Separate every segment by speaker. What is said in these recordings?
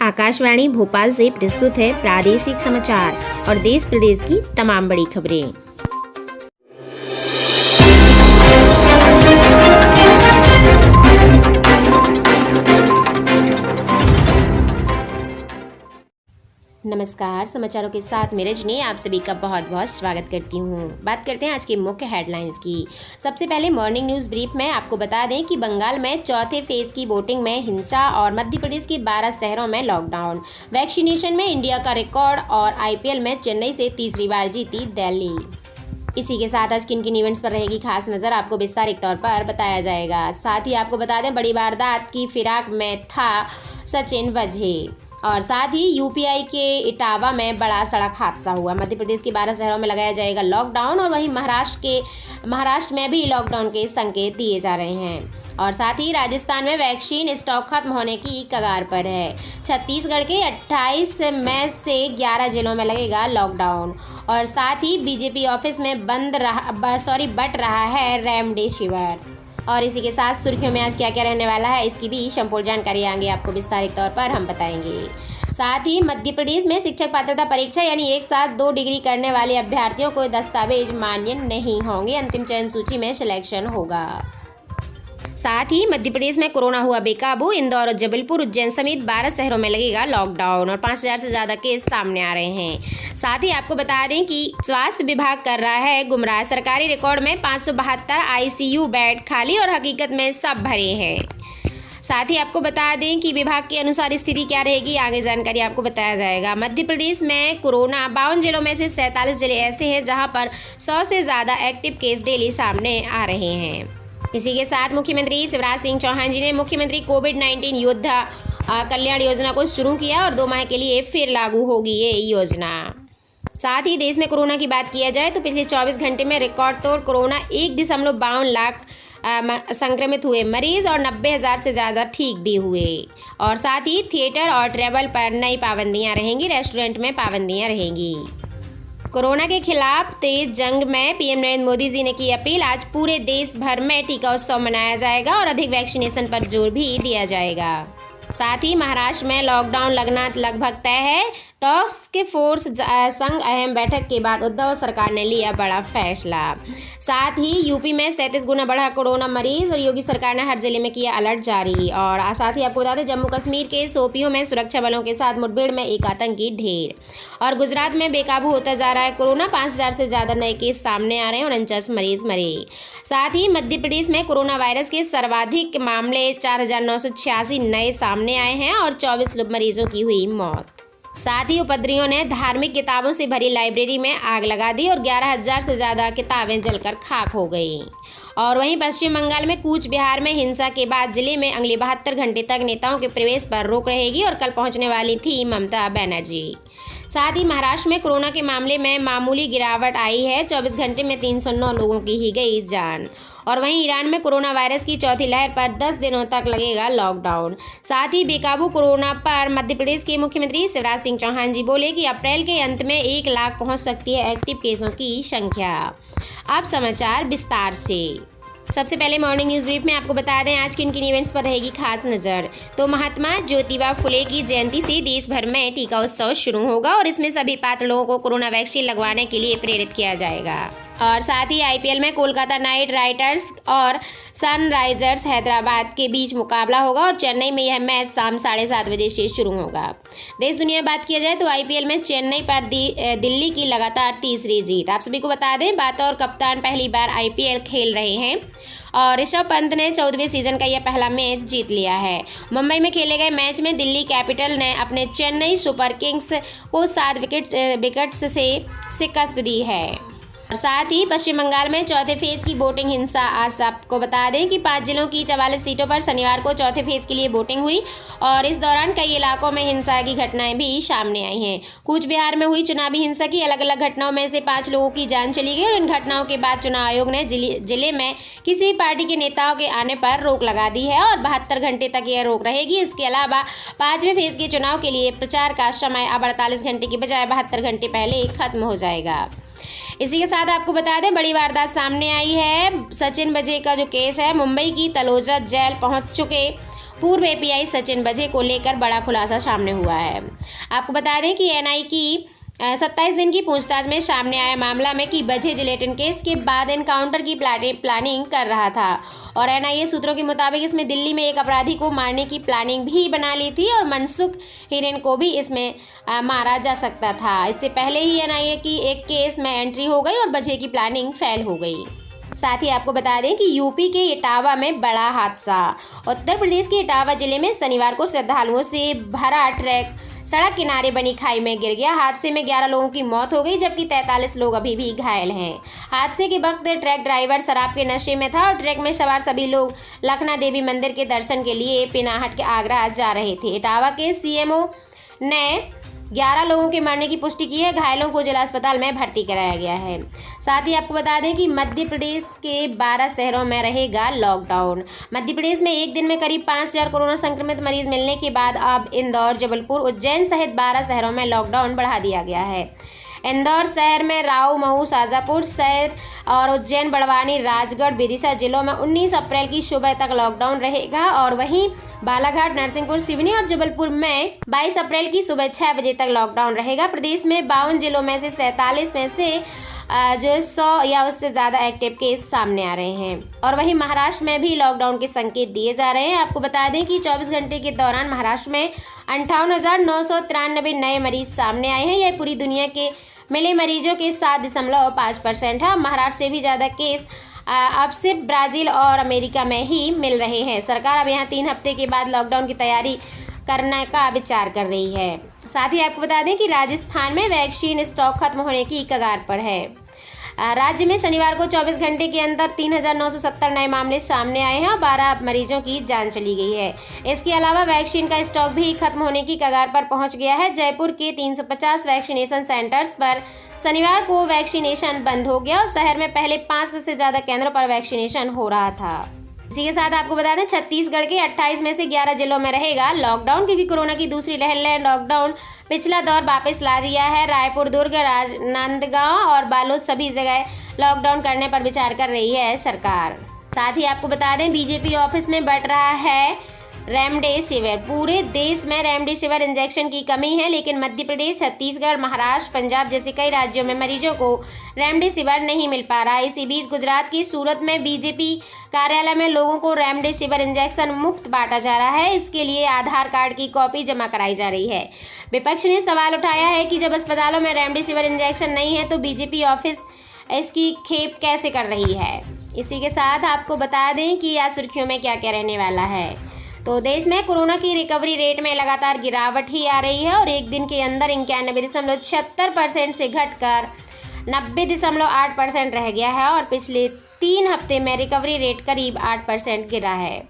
Speaker 1: आकाशवाणी भोपाल से प्रस्तुत है प्रादेशिक समाचार और देश प्रदेश की तमाम बड़ी खबरें। नमस्कार, समाचारों के साथ मैं रजनी आप सभी का बहुत बहुत स्वागत करती हूँ। बात करते हैं आज की मुख्य हेडलाइंस की। सबसे पहले मॉर्निंग न्यूज़ ब्रीफ में आपको बता दें कि बंगाल में चौथे फेज की वोटिंग में हिंसा और मध्य प्रदेश के 12 शहरों में लॉकडाउन। वैक्सीनेशन में इंडिया का रिकॉर्ड और आईपीएल में चेन्नई से तीसरी बार जीती दिल्ली। इसी के साथ आज किन किन इवेंट्स पर रहेगी खास नज़र आपको विस्तारित तौर पर बताया जाएगा। साथ ही आपको बता दें बड़ी वारदात की फिराक में था सचिन वजह। और साथ ही यूपीआई के इटावा में बड़ा सड़क हादसा हुआ। मध्य प्रदेश के 12 शहरों में लगाया जाएगा लॉकडाउन और वहीं महाराष्ट्र में भी लॉकडाउन के संकेत दिए जा रहे हैं। और साथ ही राजस्थान में वैक्सीन स्टॉक खत्म होने की कगार पर है। छत्तीसगढ़ के 28 मई से 11 जिलों में लगेगा लॉकडाउन। और साथ ही बीजेपी ऑफिस में बट रहा है रेमडेसिविर। और इसी के साथ सुर्खियों में आज क्या क्या रहने वाला है इसकी भी संपूर्ण जानकारी आगे आपको विस्तारित तौर पर हम बताएंगे। साथ ही मध्य प्रदेश में शिक्षक पात्रता परीक्षा यानी एक साथ 2 डिग्री करने वाले अभ्यर्थियों को दस्तावेज मान्य नहीं होंगे। अंतिम चयन सूची में सिलेक्शन होगा। साथ ही मध्य प्रदेश में कोरोना हुआ बेकाबू। इंदौर और जबलपुर, उज्जैन समेत 12 शहरों में लगेगा लॉकडाउन और 5000 से ज़्यादा केस सामने आ रहे हैं। साथ ही आपको बता दें कि स्वास्थ्य विभाग कर रहा है गुमराह। सरकारी रिकॉर्ड में 572 आईसीयू बेड खाली और हकीकत में सब भरे हैं। साथ ही आपको बता दें कि विभाग के अनुसार स्थिति क्या रहेगी आगे जानकारी आपको बताया जाएगा। मध्य प्रदेश में कोरोना 52 जिलों में से 47 जिले ऐसे हैं जहां पर 100 से ज़्यादा एक्टिव केस डेली सामने आ रहे हैं। इसी के साथ मुख्यमंत्री शिवराज सिंह चौहान जी ने मुख्यमंत्री कोविड-19 योद्धा कल्याण योजना को शुरू किया और 2 माह के लिए फिर लागू होगी ये योजना। साथ ही देश में कोरोना की बात किया जाए तो पिछले 24 घंटे में रिकॉर्ड तोड़ कोरोना 1.52 लाख संक्रमित हुए मरीज और 90,000 से ज़्यादा ठीक भी हुए। और साथ ही थिएटर और ट्रैवल पर नई पाबंदियाँ रहेंगी, रेस्टोरेंट में पाबंदियाँ रहेंगी। कोरोना के खिलाफ तेज जंग में पीएम नरेंद्र मोदी जी ने की अपील। आज पूरे देश भर में टीका उत्सव मनाया जाएगा और अधिक वैक्सीनेशन पर जोर भी दिया जाएगा। साथ ही महाराष्ट्र में लॉकडाउन लगना लगभग तय है। टास्क फोर्स संग अहम बैठक के बाद उद्धव सरकार ने लिया बड़ा फैसला। साथ ही यूपी में 37 गुना बढ़ा कोरोना मरीज और योगी सरकार ने हर जिले में किया अलर्ट जारी। और साथ ही आपको बता दें जम्मू कश्मीर के शोपियों में सुरक्षा बलों के साथ मुठभेड़ में एक आतंकी ढेर। और गुजरात में बेकाबू होता जा रहा है कोरोना, 5000 से ज़्यादा नए केस सामने आ रहे हैं और 49 मरीज मरे। साथ ही मध्य प्रदेश में कोरोना वायरस के सर्वाधिक मामले 4986 नए सामने आए हैं और 24 मरीजों की हुई मौत। साथ ही उपद्रवियों ने धार्मिक किताबों से भरी लाइब्रेरी में आग लगा दी और 11,000 से ज़्यादा किताबें जलकर खाक हो गईं। और वहीं पश्चिम बंगाल में कूच बिहार में हिंसा के बाद जिले में अगले 72 घंटे तक नेताओं के प्रवेश पर रोक रहेगी और कल पहुंचने वाली थी ममता बनर्जी। साथ ही महाराष्ट्र में कोरोना के मामले में मामूली गिरावट आई है। 24 घंटे में 309 लोगों की ही गई जान। और वहीं ईरान में कोरोना वायरस की चौथी लहर पर 10 दिनों तक लगेगा लॉकडाउन। साथ ही बेकाबू कोरोना पर मध्य प्रदेश के मुख्यमंत्री शिवराज सिंह चौहान जी बोले कि अप्रैल के अंत में 1 लाख पहुंच सकती है एक्टिव केसों की संख्या। अब समाचार विस्तार से। सबसे पहले मॉर्निंग न्यूज़ ब्रीफ में आपको बता दें आज किन किन इवेंट्स पर रहेगी खास नज़र। तो महात्मा ज्योतिबा फुले की जयंती से देश भर में टीका उत्सव शुरू होगा और इसमें सभी पात्र लोगों को कोरोना वैक्सीन लगवाने के लिए प्रेरित किया जाएगा। और साथ ही आईपीएल में कोलकाता नाइट राइडर्स और सनराइजर्स हैदराबाद के बीच मुकाबला होगा और चेन्नई में यह मैच शाम 7:30 बजे से शुरू होगा। देश दुनिया में बात किया जाए तो आईपीएल में चेन्नई पर दिल्ली की लगातार तीसरी जीत। आप सभी को बता दें बतौर कप्तान पहली बार आईपीएल खेल रहे हैं और ऋषभ पंत ने 14वें सीजन का यह पहला मैच जीत लिया है। मुंबई में खेले गए मैच में दिल्ली कैपिटल ने अपने चेन्नई सुपर किंग्स को 7 विकेट्स से शिकस्त दी है। और साथ ही पश्चिम बंगाल में चौथे फेज की वोटिंग हिंसा। आज आपको बता दें कि 5 जिलों की 44 सीटों पर शनिवार को चौथे फेज के लिए वोटिंग हुई और इस दौरान कई इलाकों में हिंसा की घटनाएं भी सामने आई हैं। कूच बिहार में हुई चुनावी हिंसा की अलग अलग घटनाओं में से 5 लोगों की जान चली गई और इन घटनाओं के बाद चुनाव आयोग ने जिले में किसी भी पार्टी के नेताओं के आने पर रोक लगा दी है और 72 घंटे तक यह रोक रहेगी। इसके अलावा 5वें फेज के चुनाव के लिए प्रचार का समय अब 48 घंटे की बजाय 72 घंटे पहले खत्म हो जाएगा। इसी के साथ आपको बता दें बड़ी वारदात सामने आई है। सचिन वजह का जो केस है, मुंबई की तलोजा जेल पहुंच चुके पूर्व एपीआई सचिन बजे को लेकर बड़ा खुलासा सामने हुआ है। आपको बता दें कि एनआई की 27 दिन की पूछताछ में सामने आया मामला में कि बजे जिलेटिन केस के बाद एनकाउंटर की प्लानिंग कर रहा था और एनआईए सूत्रों के मुताबिक इसमें दिल्ली में एक अपराधी को मारने की प्लानिंग भी बना ली थी और मनसुख हिरेन को भी इसमें मारा जा सकता था। इससे पहले ही एनआईए की एक केस में एंट्री हो गई और बजे की प्लानिंग फेल हो गई। साथ ही आपको बता दें कि यूपी के इटावा में बड़ा हादसा। उत्तर प्रदेश के इटावा जिले में शनिवार को श्रद्धालुओं से भरा ट्रक सड़क किनारे बनी खाई में गिर गया। हादसे में 11 लोगों की मौत हो गई जबकि 43 लोग अभी भी घायल हैं। हादसे के वक्त ट्रक ड्राइवर शराब के नशे में था और ट्रक में सवार सभी लोग लखना देवी मंदिर के दर्शन के लिए पिनाहट के आगरा जा रहे थे। इटावा के सीएमओ ने 11 लोगों के मरने की पुष्टि की है। घायलों को जिला अस्पताल में भर्ती कराया गया है। साथ ही आपको बता दें कि मध्य प्रदेश के 12 शहरों में रहेगा लॉकडाउन। मध्य प्रदेश में एक दिन में करीब 5000 कोरोना संक्रमित मरीज मिलने के बाद अब इंदौर, जबलपुर, उज्जैन सहित 12 शहरों में लॉकडाउन बढ़ा दिया गया है। इंदौर शहर में राऊ, महू, शाजापुर शहर और उज्जैन, बड़वानी, राजगढ़, विदिशा जिलों में 19 अप्रैल की सुबह तक लॉकडाउन रहेगा और वहीं बालाघाट, नरसिंहपुर, सिवनी और जबलपुर में 22 अप्रैल की सुबह 6 बजे तक लॉकडाउन रहेगा। प्रदेश में 52 जिलों में से 47 में से जो 100 या उससे ज़्यादा एक्टिव केस सामने आ रहे हैं और वहीं महाराष्ट्र में भी लॉकडाउन के संकेत दिए जा रहे हैं। आपको बता दें कि 24 घंटे के दौरान महाराष्ट्र में 58,993 नए मरीज सामने आए हैं। यह पूरी दुनिया के मिले मरीजों के 7.5% है। महाराष्ट्र से भी ज़्यादा केस अब सिर्फ ब्राज़ील और अमेरिका में ही मिल रहे हैं। सरकार अब यहाँ 3 हफ्ते के बाद लॉकडाउन की तैयारी करने का विचार कर रही है। साथ ही आपको बता दें कि राजस्थान में वैक्सीन स्टॉक खत्म होने की कगार पर है। राज्य में शनिवार को 24 घंटे के अंदर 3,970 नए मामले सामने आए हैं और 12 मरीजों की जान चली गई है। इसके अलावा वैक्सीन का स्टॉक भी खत्म होने की कगार पर पहुंच गया है। जयपुर के 350 वैक्सीनेशन सेंटर्स पर शनिवार को वैक्सीनेशन बंद हो गया और शहर में पहले 500 से ज़्यादा केंद्रों पर वैक्सीनेशन हो रहा था। इसी के साथ आपको बता दें छत्तीसगढ़ के 28 में से 11 जिलों में रहेगा लॉकडाउन क्योंकि कोरोना की दूसरी लहर ने लॉकडाउन पिछला दौर वापस ला दिया है। रायपुर, दुर्ग, राजनांदगांव और बालोद सभी जगह लॉकडाउन करने पर विचार कर रही है सरकार। साथ ही आपको बता दें बीजेपी ऑफिस में बढ़ रहा है रेमडेसिविर। पूरे देश में रेमडेसिविर इंजेक्शन की कमी है लेकिन मध्य प्रदेश, छत्तीसगढ़, महाराष्ट्र, पंजाब जैसे कई राज्यों में मरीजों को रेमडेसिविर नहीं मिल पा रहा है। इसी बीच गुजरात की सूरत में बीजेपी कार्यालय में लोगों को रेमडेसिविर इंजेक्शन मुफ्त बांटा जा रहा है। इसके लिए आधार कार्ड की कॉपी जमा कराई जा रही है। विपक्ष ने सवाल उठाया है कि जब अस्पतालों में रेमडेसिविर इंजेक्शन नहीं है तो बीजेपी ऑफिस इसकी खेप कैसे कर रही है। इसी के साथ आपको बता दें कि आज सुर्खियों में क्या क्या रहने वाला है। तो देश में कोरोना की रिकवरी रेट में लगातार गिरावट ही आ रही है और एक दिन के अंदर 91.76% से घटकर 90.8% रह गया है और पिछले 3 हफ्ते में रिकवरी रेट करीब 8% गिरा है।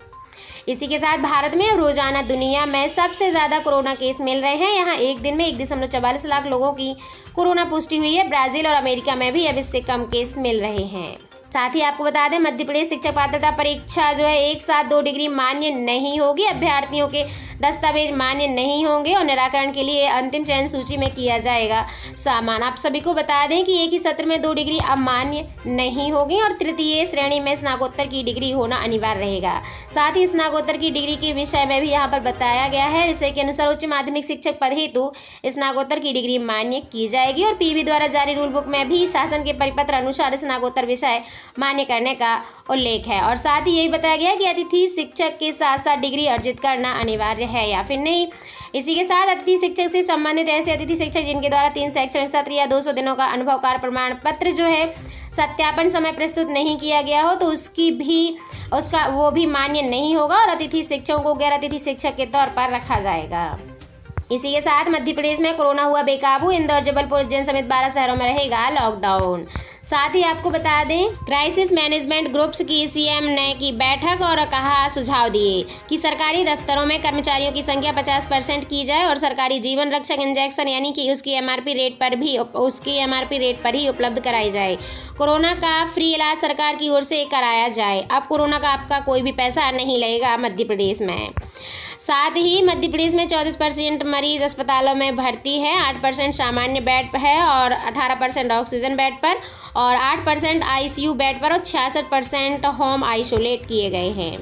Speaker 1: इसी के साथ भारत में रोजाना दुनिया में सबसे ज़्यादा कोरोना केस मिल रहे हैं। यहाँ एक दिन में 1.44 लाख लोगों की कोरोना पुष्टि हुई है। ब्राज़ील और अमेरिका में भी अब इससे कम केस मिल रहे हैं। साथ ही आपको बता दें मध्य प्रदेश शिक्षक पात्रता परीक्षा जो है एक साथ 2 डिग्री मान्य नहीं होगी। अभ्यर्थियों के दस्तावेज मान्य नहीं होंगे और निराकरण के लिए अंतिम चयन सूची में किया जाएगा सामान। आप सभी को बता दें कि एक ही सत्र में 2 डिग्री अब मान्य नहीं होगी और तृतीय श्रेणी में स्नातकोत्तर की डिग्री होना अनिवार्य रहेगा। साथ ही स्नातकोत्तर की डिग्री के विषय में भी यहाँ पर बताया गया है। विषय के अनुसार उच्च माध्यमिक शिक्षक पद हेतु स्नातकोत्तर की डिग्री मान्य की जाएगी और पीवी द्वारा जारी रूल बुक में भी शासन के परिपत्र अनुसार स्नातकोत्तर विषय मान्य करने का उल्लेख है। और साथ ही यही बताया गया कि अतिथि शिक्षक के साथ साथ डिग्री अर्जित करना अनिवार्य है या फिर नहीं। इसी के साथ अतिथि शिक्षक से संबंधित ऐसे अतिथि शिक्षक जिनके द्वारा 3 शैक्षणिक सत्र या 200 दिनों का अनुभवकार प्रमाण पत्र जो है सत्यापन समय प्रस्तुत नहीं किया गया हो तो उसका वो भी मान्य नहीं होगा और अतिथि शिक्षकों को गैर अतिथि शिक्षक के तौर पर रखा जाएगा। इसी के साथ मध्य प्रदेश में कोरोना हुआ बेकाबू। इंदौर, जबलपुर, उज्जैन समेत 12 शहरों में रहेगा लॉकडाउन। साथ ही आपको बता दें क्राइसिस मैनेजमेंट ग्रुप्स की सीएम ने की बैठक और कहा सुझाव दिए कि सरकारी दफ्तरों में कर्मचारियों की संख्या 50% की जाए और सरकारी जीवन रक्षक इंजेक्शन यानी कि उसकी एमआरपी रेट पर ही उपलब्ध कराई जाए। कोरोना का फ्री इलाज सरकार की ओर से कराया जाए। अब कोरोना का आपका कोई भी पैसा नहीं लगेगा मध्य प्रदेश में। साथ ही मध्य प्रदेश में 34% मरीज अस्पतालों में भर्ती है, 8% सामान्य बेड है और 18% ऑक्सीजन बेड पर और 8% आईसीयू बेड पर और 66% होम आइसोलेट किए गए हैं।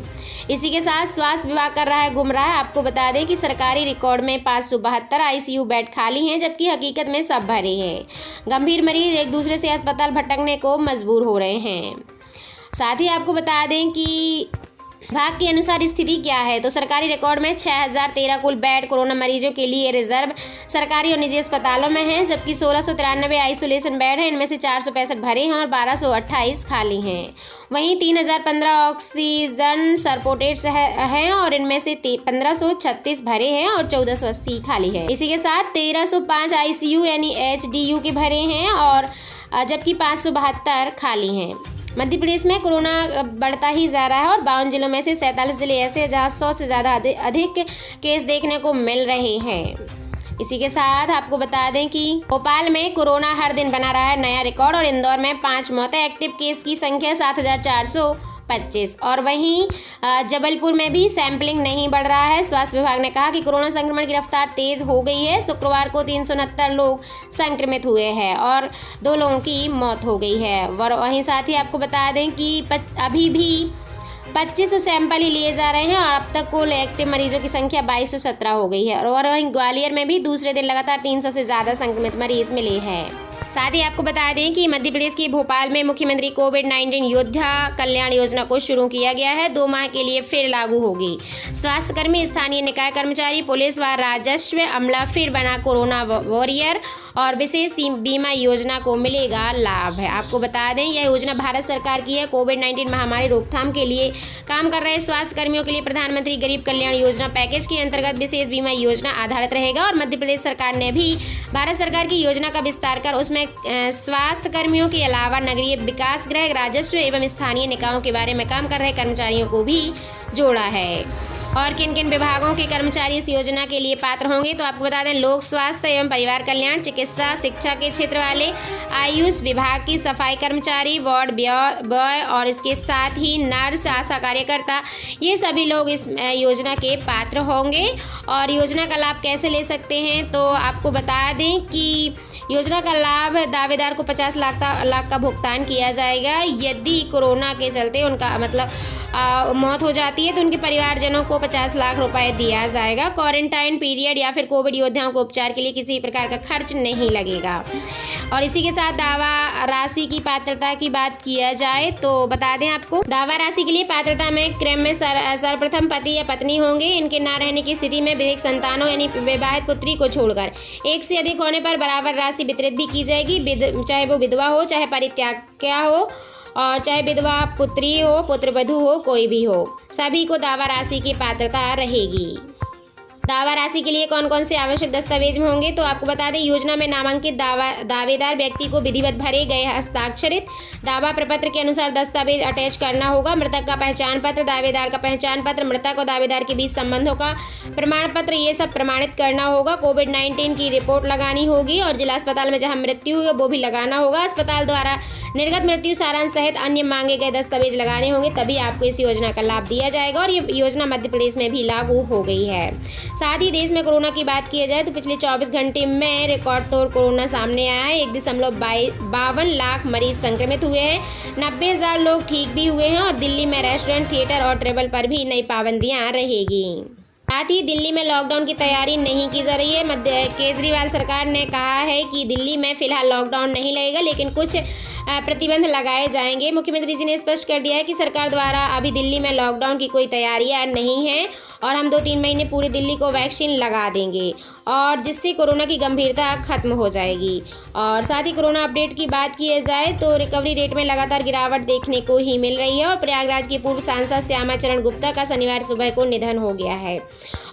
Speaker 1: इसी के साथ स्वास्थ्य विभाग कर रहा है गुमराह। आपको बता दें कि सरकारी रिकॉर्ड में 572 आईसीयू बेड खाली हैं, जबकि हकीकत में सब भरे हैं। गंभीर मरीज एक दूसरे से अस्पताल भटकने को मजबूर हो रहे हैं। साथ ही आपको बता दें कि विभाग के अनुसार स्थिति क्या है, तो सरकारी रिकॉर्ड में 6013 कुल बेड कोरोना मरीजों के लिए रिजर्व सरकारी और निजी अस्पतालों में हैं, जबकि 1693 आइसोलेशन बेड हैं। इनमें से 465 भरे हैं और 1228 खाली हैं। वहीं 3015 ऑक्सीजन सपोर्टेड्स हैं और इनमें से 1536 भरे हैं और 1480 खाली है। इसी के साथ 1305 आईसीयू यानी एचडीयू के भरे हैं और जबकि 572 खाली हैं। मध्य प्रदेश में कोरोना बढ़ता ही जा रहा है और 52 जिलों में से 47 जिले ऐसे हैं जहां 100 से ज़्यादा अधिक केस देखने को मिल रहे हैं। इसी के साथ आपको बता दें कि भोपाल में कोरोना हर दिन बना रहा है नया रिकॉर्ड और इंदौर में 5 मौतें। एक्टिव केस की संख्या 7425 और वहीं जबलपुर में भी सैंपलिंग नहीं बढ़ रहा है। स्वास्थ्य विभाग ने कहा कि कोरोना संक्रमण की रफ्तार तेज हो गई है। शुक्रवार को 369 लोग संक्रमित हुए हैं और 2 लोगों की मौत हो गई है। और वहीं साथ ही आपको बता दें कि अभी भी 2500 सैंपल ही लिए जा रहे हैं और अब तक कुल एक्टिव मरीजों की संख्या 2217 हो गई है। और वहीं ग्वालियर में भी दूसरे दिन लगातार 300 से ज़्यादा संक्रमित मरीज मिले हैं। साथ ही आपको बता दें कि मध्य प्रदेश के भोपाल में मुख्यमंत्री कोविड-19 योद्धा कल्याण योजना को शुरू किया गया है। 2 माह के लिए फिर लागू होगी। स्वास्थ्यकर्मी, स्थानीय निकाय कर्मचारी, पुलिस व राजस्व अमला फिर बना कोरोना वॉरियर और विशेष बीमा योजना को मिलेगा लाभ है। आपको बता दें यह योजना भारत सरकार की है। कोविड-19 महामारी रोकथाम के लिए काम कर रहे स्वास्थ्य कर्मियों के लिए प्रधानमंत्री गरीब कल्याण योजना पैकेज के अंतर्गत विशेष बीमा योजना आधारित रहेगा और मध्य प्रदेश सरकार ने भी भारत सरकार की योजना का विस्तार कर उसमें स्वास्थ्य कर्मियों के अलावा नगरीय विकास गृह, राजस्व एवं स्थानीय निकायों के बारे में काम कर रहे कर्मचारियों को भी जोड़ा है। और किन किन विभागों के कर्मचारी इस योजना के लिए पात्र होंगे, तो आपको बता दें लोक स्वास्थ्य एवं परिवार कल्याण, चिकित्सा, शिक्षा के क्षेत्र वाले, आयुष विभाग की सफाई कर्मचारी, वार्ड बॉय और इसके साथ ही नर्स, आशा कार्यकर्ता, ये सभी लोग इस योजना के पात्र होंगे। और योजना का लाभ कैसे ले सकते हैं, तो आपको बता दें कि योजना का लाभ दावेदार को 50 लाख का भुगतान किया जाएगा। यदि कोरोना के चलते उनका मौत हो जाती है तो उनके परिवारजनों को 50 लाख रुपए दिया जाएगा। क्वारंटाइन पीरियड या फिर कोविड योद्धाओं को उपचार के लिए किसी प्रकार का खर्च नहीं लगेगा। और इसी के साथ दावा राशि की पात्रता की बात किया जाए तो बता दें आपको दावा राशि के लिए पात्रता में क्रम में सर्वप्रथम पति या पत्नी होंगे। इनके न रहने की स्थिति में विधिक संतानों यानी विवाहित पुत्री को छोड़कर 1 से अधिक होने पर बराबर राशि वितरित भी की जाएगी, चाहे वो विधवा हो, चाहे परित्याज्या हो और चाहे विधवा पुत्री हो, पुत्रवधू हो, कोई भी हो, सभी को दावा राशि की पात्रता रहेगी। दावा राशि के लिए कौन कौन से आवश्यक दस्तावेज होंगे, तो आपको बता दें योजना में नामांकित दावेदार व्यक्ति को विधिवत भरे गए हस्ताक्षरित दावा प्रपत्र के अनुसार दस्तावेज अटैच करना होगा। मृतक का पहचान पत्र, दावेदार का पहचान पत्र, मृतक और दावेदार के बीच संबंधों का प्रमाण पत्र, ये सब प्रमाणित करना होगा। कोविड-19 की रिपोर्ट लगानी होगी और जिला अस्पताल में जहां मृत्यु हुई वो भी लगाना होगा। अस्पताल द्वारा निर्गत मृत्यु सारांश सहित अन्य मांगे गए दस्तावेज लगाने होंगे, तभी आपको इस योजना का लाभ दिया जाएगा। और ये योजना मध्य प्रदेश में भी लागू हो गई है। साथ ही देश में कोरोना की बात की जाए तो पिछले 24 घंटे में रिकॉर्ड तोड़ कोरोना सामने आया है। 1.52 लाख मरीज संक्रमित हुए हैं, 90,000 लोग ठीक भी हुए हैं और दिल्ली में रेस्टोरेंट, थिएटर और ट्रेवल पर भी नई पाबंदियां रहेगी। साथ ही दिल्ली में लॉकडाउन की तैयारी नहीं की जा रही है। केजरीवाल सरकार ने कहा है कि दिल्ली में फिलहाल लॉकडाउन नहीं लगेगा, लेकिन कुछ प्रतिबंध लगाए जाएंगे। मुख्यमंत्री जी ने स्पष्ट कर दिया है कि सरकार द्वारा अभी दिल्ली में लॉकडाउन की कोई तैयारियां नहीं है और हम 2-3 महीने पूरी दिल्ली को वैक्सीन लगा देंगे और जिससे कोरोना की गंभीरता खत्म हो जाएगी। और साथ ही कोरोना अपडेट की बात की जाए तो रिकवरी रेट में लगातार गिरावट देखने को ही मिल रही है और प्रयागराज की पूर्व सांसद श्यामा चरण गुप्ता का शनिवार सुबह को निधन हो गया है।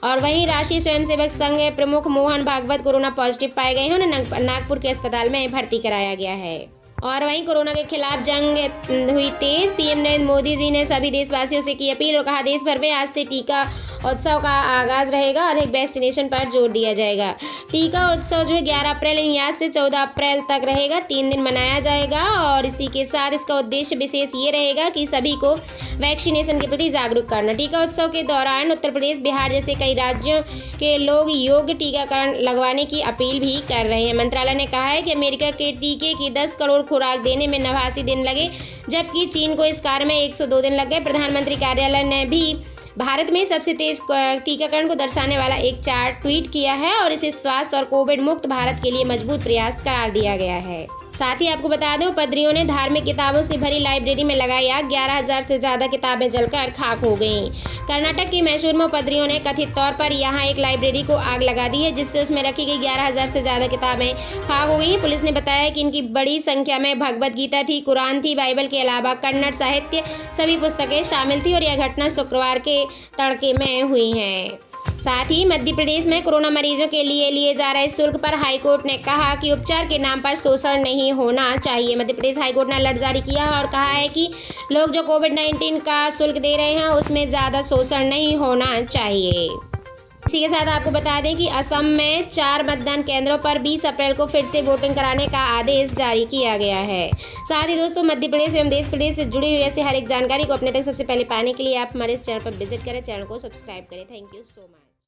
Speaker 1: और वहीं राष्ट्रीय स्वयंसेवक संघ प्रमुख मोहन भागवत कोरोना पॉजिटिव पाए गए हैं, उन्हें नागपुर के अस्पताल में भर्ती कराया गया है। और वहीं कोरोना के खिलाफ जंग हुई तेज। पीएम नरेंद्र मोदी जी ने सभी देशवासियों से की अपील और कहा देश भर में आज से टीका उत्सव का आगाज रहेगा और एक वैक्सीनेशन पर जोर दिया जाएगा। टीका उत्सव जो है 11 अप्रैल यानी आज से 14 अप्रैल तक रहेगा, 3 दिन मनाया जाएगा और इसी के साथ इसका उद्देश्य विशेष ये रहेगा कि सभी को वैक्सीनेशन के प्रति जागरूक करना। टीका उत्सव के दौरान उत्तर प्रदेश, बिहार जैसे कई राज्यों के लोग योग्य टीकाकरण लगवाने की अपील भी कर रहे हैं। मंत्रालय ने कहा है कि अमेरिका के टीके की 10 करोड़ खुराक देने में 89 दिन लगे, जबकि चीन को इस कार्य में 102 दिन लग गए। प्रधानमंत्री कार्यालय ने भी भारत में सबसे तेज टीकाकरण को दर्शाने वाला एक चार्ट ट्वीट किया है और इसे स्वास्थ्य और कोविड मुक्त भारत के लिए मजबूत प्रयास करार दिया गया है। साथ ही आपको बता दें, उपद्रवियों ने धार्मिक किताबों से भरी लाइब्रेरी में लगाई आग, 11,000 से ज़्यादा किताबें जलकर खाक हो गईं। कर्नाटक के मैसूर में उपद्रवियों ने कथित तौर पर यहां एक लाइब्रेरी को आग लगा दी है, जिससे उसमें रखी गई 11,000 से ज़्यादा किताबें खाक हो गई हैं। पुलिस ने बताया कि इनकी बड़ी संख्या में भगवद गीता थी, कुरान थी, बाइबल के अलावा कन्नड़ साहित्य सभी पुस्तकें शामिल थी और यह घटना शुक्रवार के तड़के में हुई है। साथ ही मध्य प्रदेश में कोरोना मरीजों के लिए जा रहे शुल्क पर हाईकोर्ट ने कहा कि उपचार के नाम पर शोषण नहीं होना चाहिए। मध्य प्रदेश हाईकोर्ट ने अलर्ट जारी किया है और कहा है कि लोग जो कोविड-19 का शुल्क दे रहे हैं उसमें ज़्यादा शोषण नहीं होना चाहिए। इसी के साथ आपको बता दें कि असम में 4 मतदान केंद्रों पर 20 अप्रैल को फिर से वोटिंग कराने का आदेश जारी किया गया है। साथ ही दोस्तों, मध्य प्रदेश एवं देश प्रदेश से जुड़ी हुई ऐसी हर एक जानकारी को अपने तक सबसे पहले पाने के लिए आप हमारे इस चैनल पर विजिट करें, चैनल को सब्सक्राइब करें। Thank you so much.